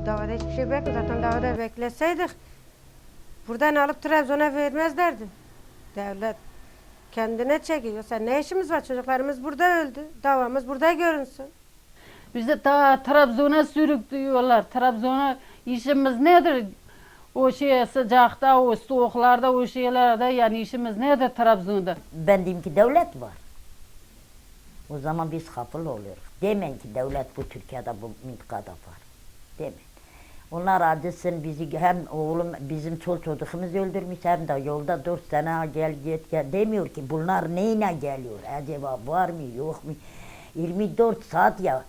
Davada hiçbir şey bekle. Zaten davada bekleseydik buradan alıp Trabzon'a vermezlerdi. Devlet kendine çekiyor. Sen ne işimiz var? Çocuklarımız burada öldü. Davamız burada görünsün. Bizi ta Trabzon'a sürüklüyorlar. Trabzon'a işimiz nedir? O sıcakta, o soğuklarda, o şeylerde yani işimiz nedir Trabzon'da? Ben diyeyim ki devlet var. O zaman biz kapılı oluyoruz. Demeyin ki devlet bu Türkiye'de bu mintikada var. Demeyin. Onlar acısın bizi hem oğlum bizim çocuğumuz öldürmüş hem de yolda 4 sene gel git gel demiyor ki bunlar neyle geliyor? Acaba var mı yok mu? 24 saat ya.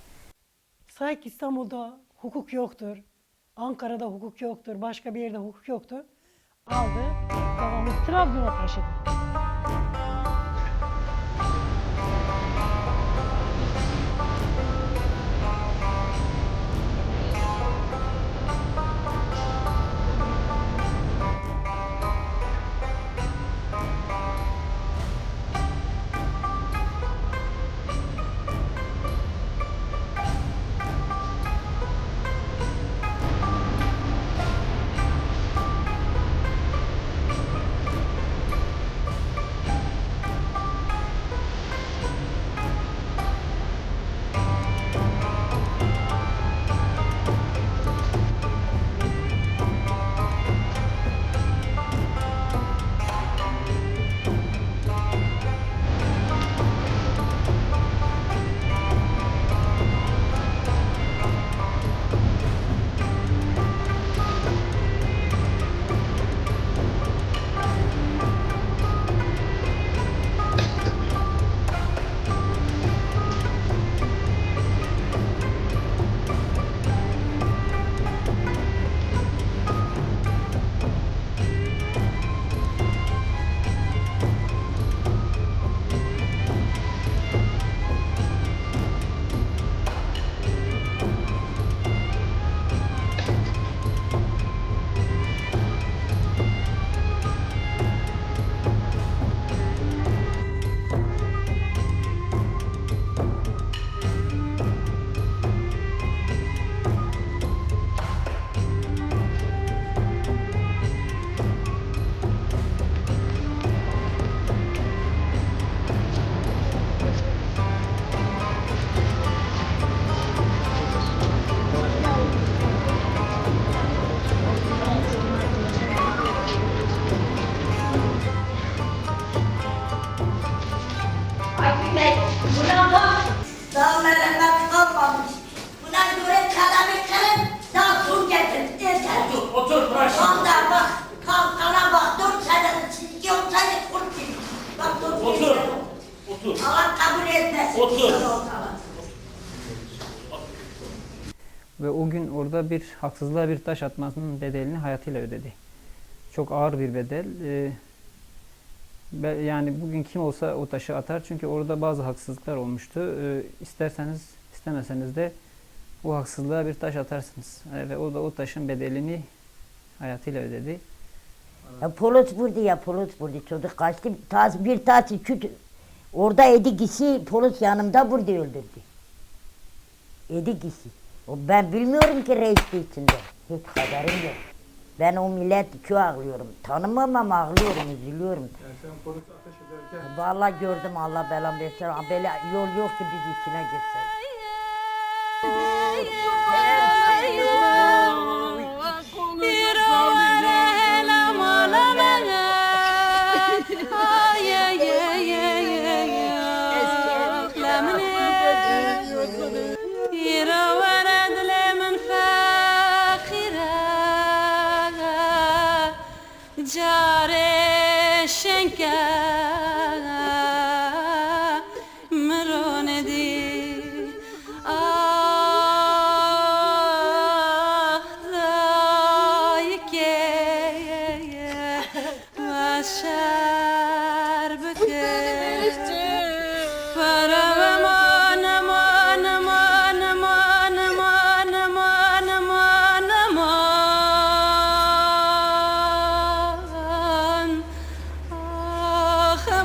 Sanki İstanbul'da hukuk yoktur, Ankara'da hukuk yoktur, başka bir yerde hukuk yoktur. Aldı, babamız Trabzon'a taşıdı. Dağlarından kalmamış. Buna göre kalabalıkların daha sun getirdi. Otur baş. Ondan bak, kalkana bak, 4 senedir çizgi olsaydı kurt gibi. Bak 4 Otur. Otur. Allah kabul etmesin. Otur. Ve o gün orada bir haksızlığa bir taş atmasının bedelini hayatıyla ödedi. Çok ağır bir bedel. Yani bugün kim olsa o taşı atar. Çünkü orada bazı haksızlıklar olmuştu. İsterseniz istemeseniz de o haksızlığa bir taş atarsınız. Ve o da o taşın bedelini hayatıyla ödedi. Polis vurdu ya polis vurdu. Çocuk kaçtı. Bir taşı küt. Orada edikisi polis yanımda vurdu öldürdü. Edikisi. Ben bilmiyorum ki reisti içinde. Hiç haberim yok. Ben o millet çok ağlıyorum. Tanımam ama ağlıyorum, üzülüyorum. Yani sen polis ateş ederken Vallahi gördüm Allah belamı versin. Böyle yol yok ki biz içine girsek. Care şenke meronedi ah dayke başar beke para aman aman aman aman aman aman aman aman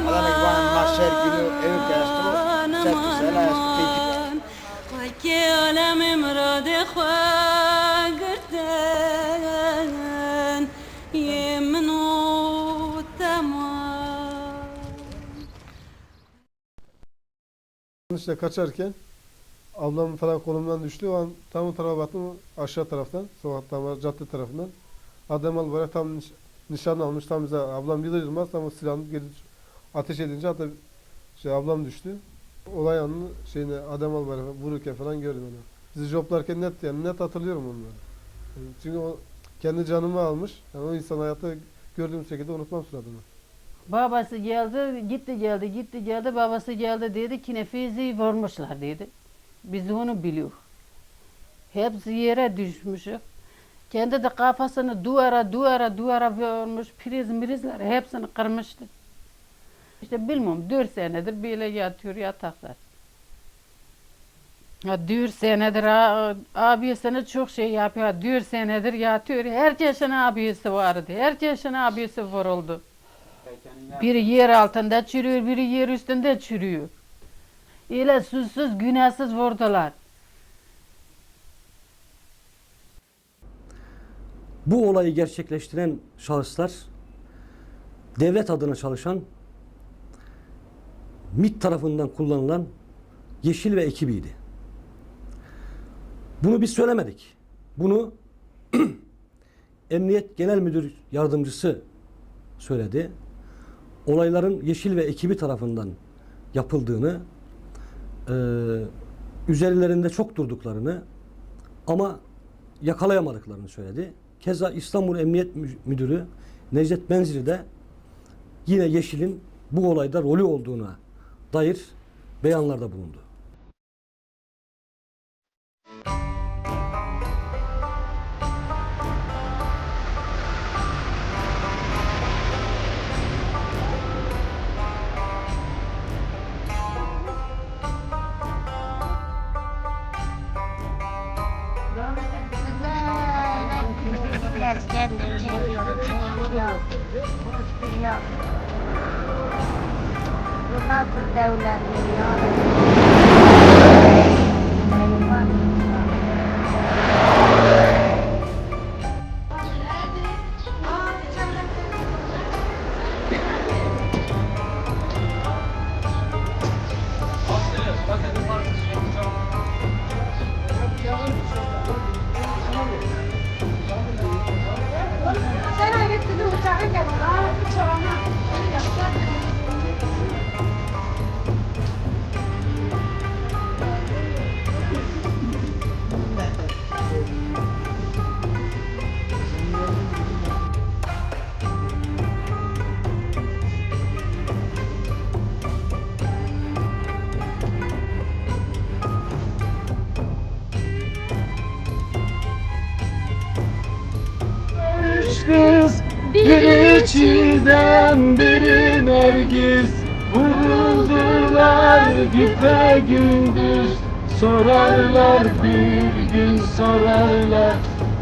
Adamı mahşer günü evi kestiro, sevgi selas teki. Ki alem imrade khwa gerden yemin o tamam. işte kaçarken ablam falan kolumdan düştü. O an tam o tarafa baktım aşağı taraftan, sokaktan var, cadde tarafından. Adam böyle tam nişan almış, tam bize ablam yılmaz tam o silahını geri ateş edince hatta ablam düştü. Olay anını adam al vururken falan gördüm onu. Bizi joplarken net hatırlıyorum onları. Yani çünkü o kendi canımı almış. Yani o insan hayatta gördüğüm şekilde unutmam suratını. Babası geldi, gitti geldi, babası geldi dedi ki Nefizi'yi vurmuşlar dedi. Biz onu biliyoruz. Hepsi yere düşmüşük. Kendi de kafasını duvara vurmuş, prizler hepsini kırmıştı. İşte bilmiyorum 4 senedir böyle yatıyor yataklar. 4 senedir abisine çok şey yapıyor. 4 senedir yatıyor. Herkesin abisi vardı. Herkesin abisi vuruldu. Biri yer altında çürüyor, biri yer üstünde çürüyor. Öyle suçsuz, günahsız vurdular. Bu olayı gerçekleştiren şahıslar devlet adına çalışan MİT tarafından kullanılan Yeşil ve ekibiydi. Bunu biz söylemedik. Bunu Emniyet Genel Müdür Yardımcısı söyledi. Olayların Yeşil ve ekibi tarafından yapıldığını, üzerlerinde çok durduklarını ama yakalayamadıklarını söyledi. Keza İstanbul Emniyet Müdürü Necdet Benzili de yine Yeşil'in bu olayda rolü olduğuna dair beyanlarda bulundu. Bu nasıl devlet ya? Kız biri çiğdem biri nergis vuruldular güpe gündüz sorarlar bir gün sorarlar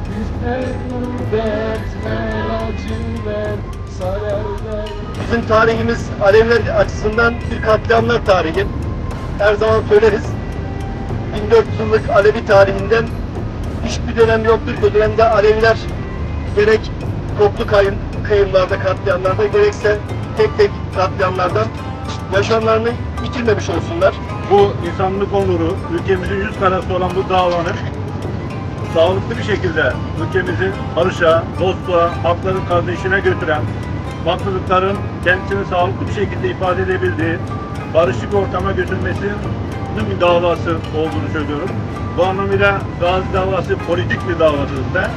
güpe gündüz. dert ver, acı ver, zarar ver. Bizim tarihimiz Aleviler açısından bir katliamlar tarihi. Her zaman söyleriz. 1400 yıllık Alevi tarihinden hiçbir dönem yoktur. Bu dönemde Aleviler gerek toplu kayımlarda, katliamlarda, gerekse tek tek katliamlardan yaşamlarını yitirmemiş olsunlar. Bu insanlık onuru, ülkemizin yüz karası olan bu davanın sağlıklı bir şekilde ülkemizin barışa, dostluğa, hakların kardeşine götüren, farklılıkların kendisini sağlıklı bir şekilde ifade edebildiği, barışçı bir ortama götürmesinin bir davası olduğunu söylüyorum. Bu anlamıyla Gazi davası politik bir davadır da.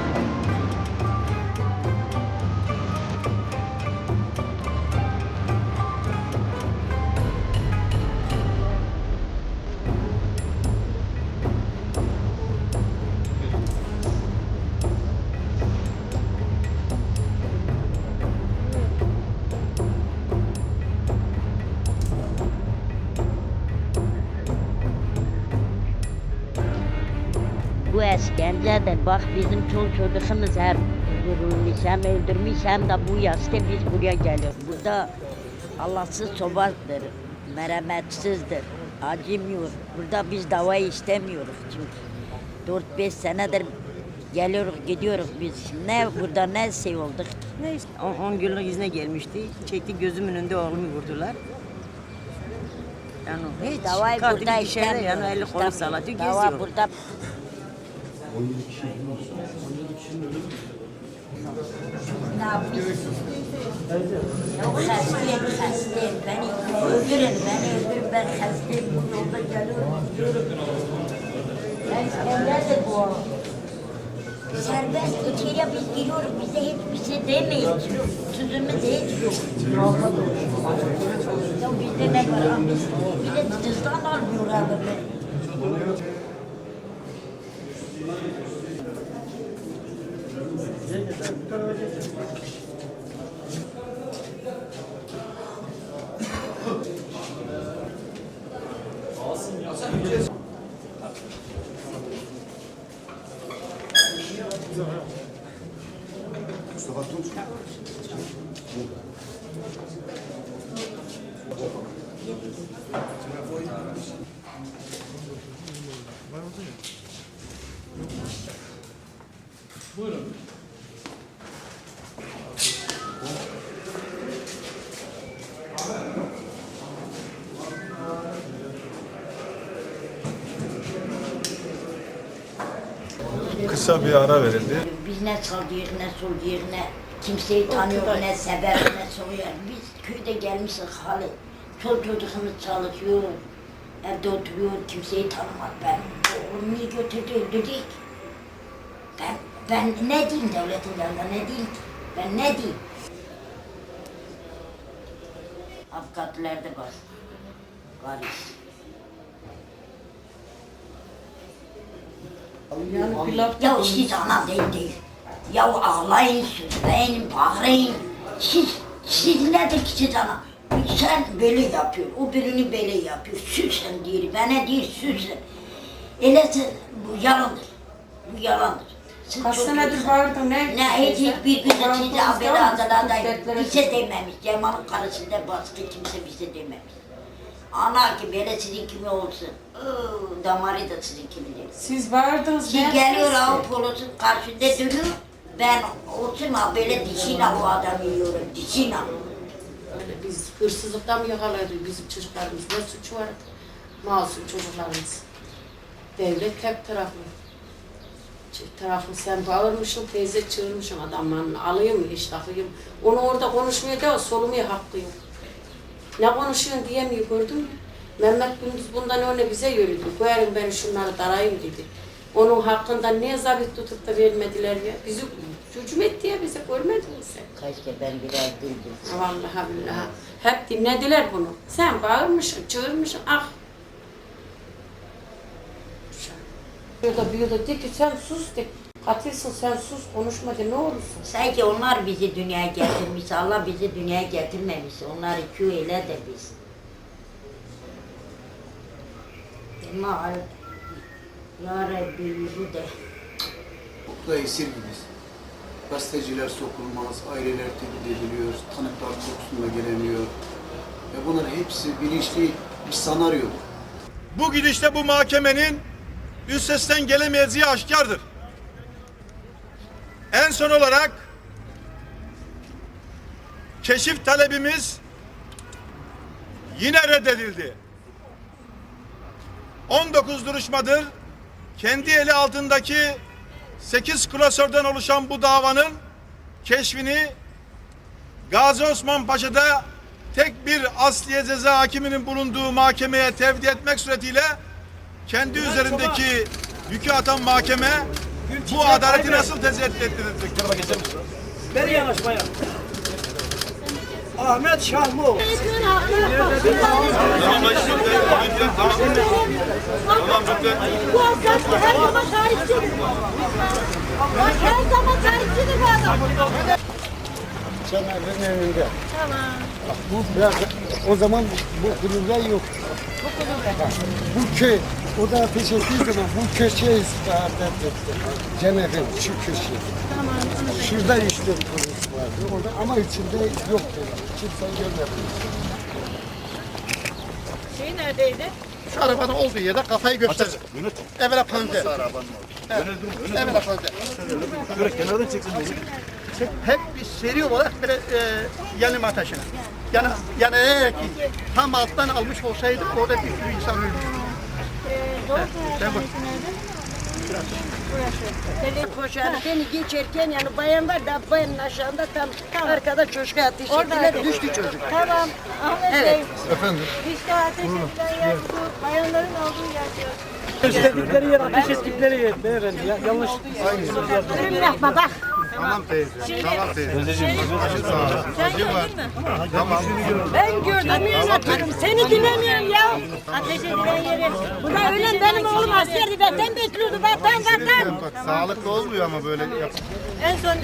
Bu işkencedir. Bak bizim çocuğumuz hem vurulmuş hem öldürmüş hem de bu yaşta biz buraya geliyoruz. Burada Allahsız sobadır, merhametsizdir, acımıyor. Burada biz dava istemiyoruz çünkü 4-5 senedir geliyoruz gidiyoruz biz. Burada ne şey olduk? Ne işte 10 günlük izne gelmişti. Çekti gözümün önünde oğlumu vurdular. Yani hiç Davayı kaldı burada bir dışarıda istemiyoruz. yani eli kolu sallatıyor Dava geziyor. burada. 17 kişi Ne yapıyorsun? Yok hastayım. Beni öldürün, ben hastayım. Bu yolda geliyorum, gidiyorum. Neredir bu? Serbest içeriye biz giriyoruz, bize hiçbir şey demeyin. Sözümüz hiç yok. Ya bizde ne var? Bir de cüzdan almıyorlar böyle. Buyurun. Kısa bir ara verildi. Biz ne sağlıyoruz, ne solluyoruz, ne kimseyi tanıyor, ne sever, ne soruyor. Biz köyde gelmişiz hali. Çol çocuğumuz çalışıyor, evde oturuyor, kimseyi tanımaz. Ben oğlumu götürdü, öldürdük. Ben ne diyeyim devletin yanında, ne diyeyim ki? Ben ne diyeyim? Avukatlar da var. Varız. Ya siz ana değil. Ya ağlayın, sözleyin, bağırın. Siz nedir ki siz ana? Sen böyle yapıyor, o birini böyle yapıyor. Süsün diyor, bana diyor süsün. Öyleyse bu yalandır. Bu yalandır. Kaç senedir bağırdın ne? Hiçbir gün size haberi adına bir şey dememiş. Cemal'ın karısında baskı kimse bir şey dememiş. Ana ki böyle sizin kimi olsun. Damarı da sizin kimi. Siz bağırdınız. Siz geliyor Avrupa'lısın karşında duruyor. Ben olsun ha böyle dişine o adamı yiyorum, dişine. Biz hırsızlıktan mı yakalardık bizim çocuklarımız? Ne suçu var? Masum çocuklarımız. Devlet tek taraflı. Çift taraflı sen bağırmışsın, teyze çığırmışsın adamın. Alayım, iştahıyım. Onu orada konuşmaya da solumaya hakkı yok. Ne konuşuyorsun diyemiyor gördün mü? Mehmet Gündüz bundan önce bize yürüdü. Koyarım ben şunları darayım dedi. Onun hakkında niye zabit tutup da vermediler ya? Bizi hücum etti ya, bize görmedin mi sen? Keşke ben biraz bildim. Vallahi billahi. Hep dinlediler bunu. Sen bağırmışsın, çığırmışsın, ah. Şurada bir yılda de ki sen sus de. Katilsin sen sus, konuşma de ne olursun. Sanki onlar bizi dünyaya getirmiş, Allah bizi dünyaya getirmemiş. Onlar iki öyle de biz. Ama Ya Rabbi bu de. Mutlu esir gibiyiz. gazeteciler sokulmaz, aileler tehdit ediliyor, tanıklar korkusunda gelemiyor. Ve bunlar hepsi bilinçli bir senaryo. Bu gidişte bu mahkemenin üstesinden gelemeyeceği aşikardır. En son olarak keşif talebimiz yine reddedildi. 19 duruşmadır kendi eli altındaki 8 klasörden oluşan bu davanın keşfini Gazi Osman Paşa'da tek bir asliye ceza hakiminin bulunduğu mahkemeye tevdi etmek suretiyle kendi üzerindeki yükü atan mahkeme bu adaleti nasıl tezahür ettirecek? Beri yanaşmaya. Ahmet Şahmu. Bu aslında her zaman tarihçidir. Her zaman tarihçidir bu adam. Caner'in önünde. Tamam. Bu biraz, o zaman bu kulübe yok. Bu köy, o da ateş ettiği zaman bu köşeye istirahat etti. Caner'in şu köşe. Tamam. Şurada işte polis vardı orada ama içinde yoktu. Kimse görmedi. Şey neredeydi? Şu arabanın olduğu yerde kafayı gösterir. Evvela pönde. Evvela pönde. Kenardan çeksin. Hep bir seri olarak böyle yanım ateşine. Yani eğer ki tam alttan almış olsaydık orada bir sürü insan ölmüştü. Doğu Karahanesi nerede? Burası. Koşarken geçerken yani bayan var da bayanın aşağında tam arkada çocuğa ateş ettiler, düştü çocuk. Tamam. Ahmet Evet. Bey. Efendim? İşte ateş edilen yer bu. Bayanların olduğu yer diyor. Ateş ettikleri yer, ateş ettikleri yer beyefendi. Yanlış. Ürün yapma bak. Tamam teyze. Tamam teyze. Sen gördün mü? Ben gördüm ya anlatıyorum. Seni dinlemiyorum ya. Ateş edilen yeri. Bu da ölen benim oğlum askerdi. Vatan bekliyordu. Vatan. Sağlıklı olmuyor ama böyle yap. En son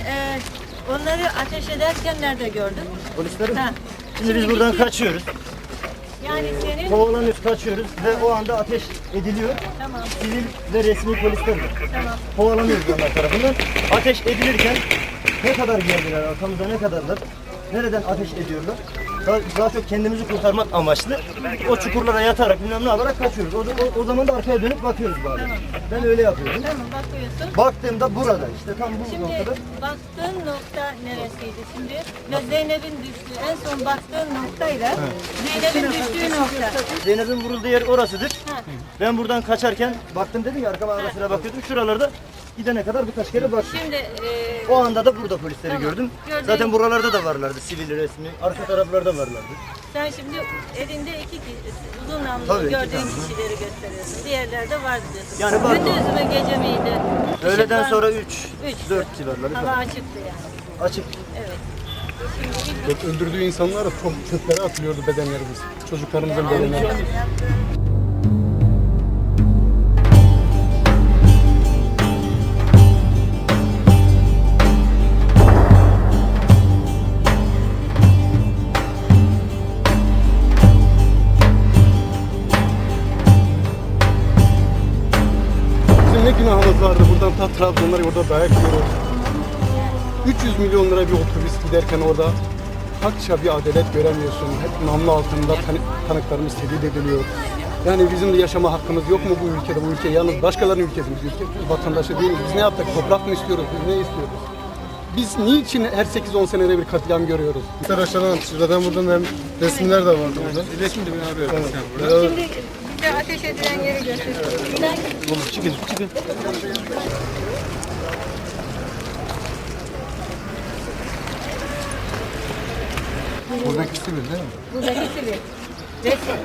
onları ateş ederken nerede gördün? Polislerim. Ha. Şimdi biz buradan kaçıyoruz. Yani senin... Kovalanıyoruz, kaçıyoruz ve o anda ateş ediliyor. Tamam. Sivil ve resmi polisler var. Tamam. Kovalanıyoruz onlar tarafından. Ateş edilirken ne kadar geldiler, arkamızda ne kadarlar, nereden ateş ediyorlar. Daha çok kendimizi kurtarmak amaçlı o çukurlara yatarak bilmem ne yaparak kaçıyoruz. O zaman da arkaya dönüp bakıyoruz bari. Tamam. Ben öyle yapıyorum. Tamam bakıyorsun. Baktığımda burada işte tam bu Şimdi noktada. baktığın nokta neresiydi şimdi? Ve Zeynep'in düştüğü, en son baktığın noktayla Zeynep'in düştüğü nokta. Zeynep'in vurulduğu yer orasıdır. Ha. Ben buradan kaçarken baktım dedim ya arkama ara sıra bakıyordum. Şuralarda gidene kadar birkaç kere baktım. Şimdi O anda da burada polisleri Tamam. gördüm. Gördüğün- Zaten buralarda da varlardı sivil resmi. Arka taraflarda varlardı. sen şimdi elinde iki uzun namlu Tabii, iki gördüğün tane. kişileri gösteriyorsun. Diğerleri de var diyorsun. Yani var. Gündüz mü gece miydi? Öğleden Işık var sonra mı? 4 civarları Hava falan. açıktı yani. Açık. Evet. Öldürdüğü insanlar da çok çöplere atılıyordu bedenlerimiz. Çocuklarımızın bedenleri. Bizim ne günahımız vardı buradan ta Trabzon'lar orada dayak yiyoruz. 300 milyon lira bir otobüs giderken orada hakça bir adalet göremiyorsun. Hep namlu altında tanıklarımız tehdit ediliyor. Yani bizim de yaşama hakkımız yok mu bu ülkede? Bu ülke yalnız başkalarının ülkesi. Biz ülke vatandaşı değiliz. Biz ne yaptık? Toprak mı istiyoruz? Biz ne istiyoruz? Biz niçin her 8-10 senede bir katliam görüyoruz? Aşağıdan şuradan buradan hem resimler de vardı burada. Resim de beni arıyor. Şimdi bize ateş edilen yeri gösteriyor. Çıkın, çıkın. Buradaki sivil değil mi? Buradaki sivil.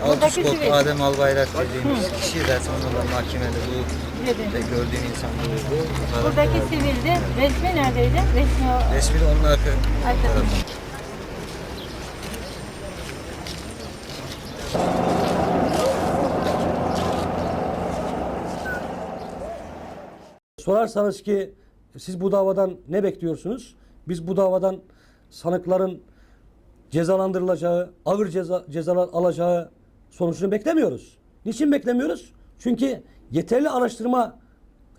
Buradaki sivil. Adem Albayrak dediğimiz kişi de sonunda mahkemede bu gördüğün insan bu. Buradaki sivilde. Resmi neredeydi? Resmi de onun arkasında. Sorarsanız ki siz bu davadan ne bekliyorsunuz? Biz bu davadan sanıkların cezalandırılacağı, ağır cezalar alacağı sonucunu beklemiyoruz. Niçin beklemiyoruz? Çünkü yeterli araştırma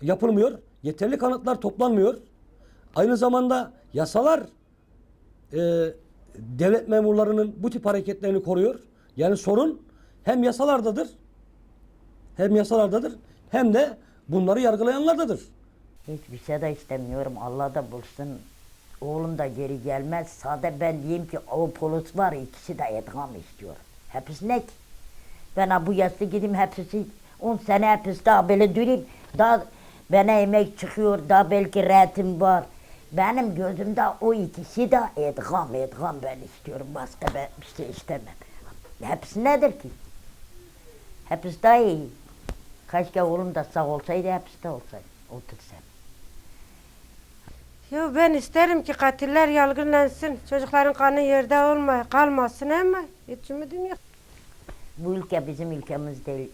yapılmıyor, yeterli kanıtlar toplanmıyor. Aynı zamanda yasalar devlet memurlarının bu tip hareketlerini koruyor. Yani sorun hem yasalardadır, hem de bunları yargılayanlardadır. Hiçbir şey de istemiyorum. Allah da bulsun. Oğlum da geri gelmez. Sadece ben diyeyim ki o polis var, ikisi de idam istiyor. Hepsi ne ki? Ben bu yaşta gideyim hepsi 10 sene hapiste böyle durayım. Daha bana emek çıkıyor, daha belki rahatım var. Benim gözümde o ikisi de idam ben istiyorum. Başka ben bir şey istemem. Hepsi nedir ki? Hepsi daha iyi. Keşke oğlum da sağ olsaydı, hepsi de olsaydı. Otursam. Yo, ben isterim ki katiller yargılansın. Çocukların kanı yerde kalmasın ama hiç ümidim yok. Bu ülke bizim ülkemiz değil.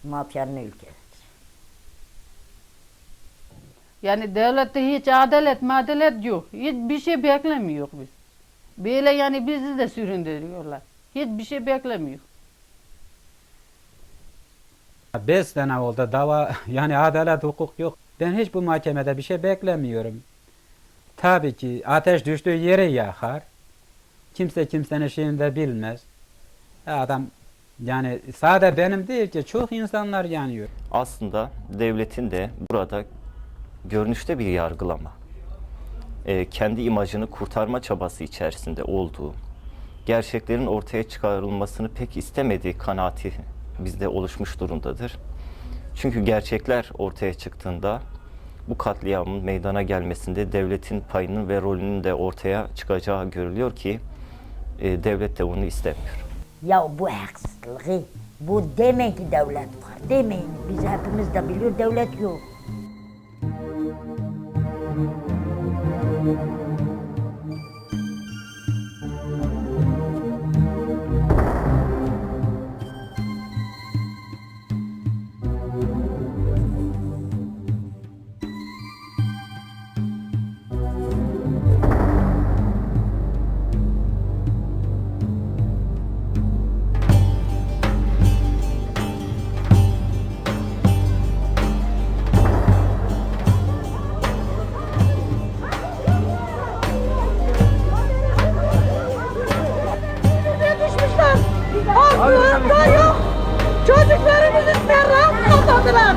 Mafyanın ülkesi. Yani devlette hiç adalet yok. Hiçbir şey beklemiyor biz. Böyle yani bizi de süründürüyorlar. Hiçbir şey beklemiyor. 5 sene oldu dava, yani adalet hukuk yok. Ben hiç bu mahkemede bir şey beklemiyorum. Tabii ki ateş düştüğü yere yakar. Kimse kimsenin şeyini de bilmez. Adam yani sadece benim değil ki çok insanlar yanıyor. Aslında devletin de burada görünüşte bir yargılama, kendi imajını kurtarma çabası içerisinde olduğu, gerçeklerin ortaya çıkarılmasını pek istemediği kanaati bizde oluşmuş durumdadır. Çünkü gerçekler ortaya çıktığında bu katliamın meydana gelmesinde devletin payının ve rolünün de ortaya çıkacağı görülüyor ki devlet de bunu istemiyor. Ya bu haksızlığı, bu demeyin ki devlet var, demeyin. Biz hepimiz de biliyor devlet yok. Aklında yok. Çocuklarımızı serram kazandılar.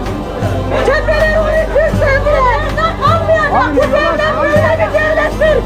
Çeteler onu Türk devletinden kalmayacak. Bu devlet böyle bir devlettir.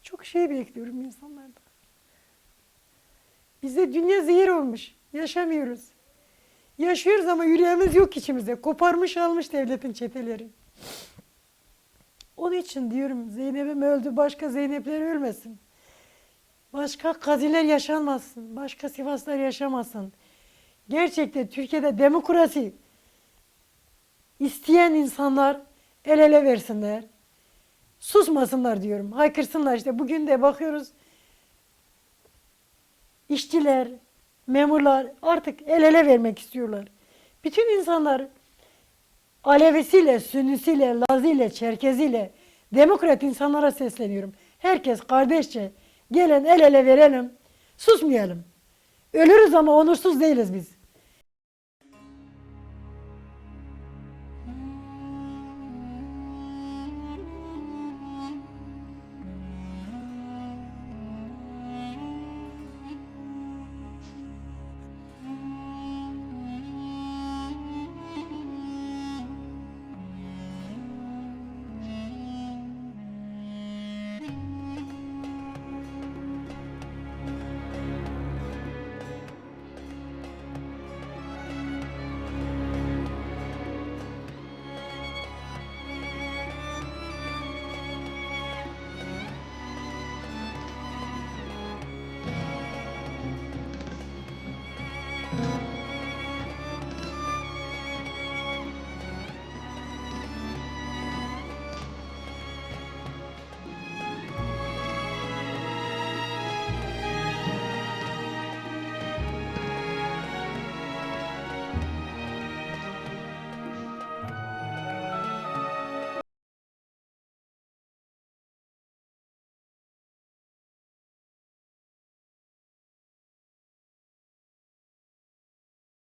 Çok şey bekliyorum insanlardan. Bize dünya zehir olmuş. Yaşamıyoruz. Yaşıyoruz ama yüreğimiz yok içimizde. Koparmış almış devletin çeteleri. Onun için diyorum Zeynep'im öldü. Başka Zeynep'ler ölmesin. Başka kaziler yaşanmasın. Başka Sivaslar yaşamasın. Gerçekten Türkiye'de demokrasi isteyen insanlar el ele versinler. Susmasınlar diyorum. Haykırsınlar işte. Bugün de bakıyoruz. İşçiler, memurlar artık el ele vermek istiyorlar. Bütün insanlar Alevisiyle, Sünnisiyle, Laziyle, Çerkeziyle demokrat insanlara sesleniyorum. Herkes kardeşçe gelin el ele verelim. Susmayalım. Ölürüz ama onursuz değiliz biz.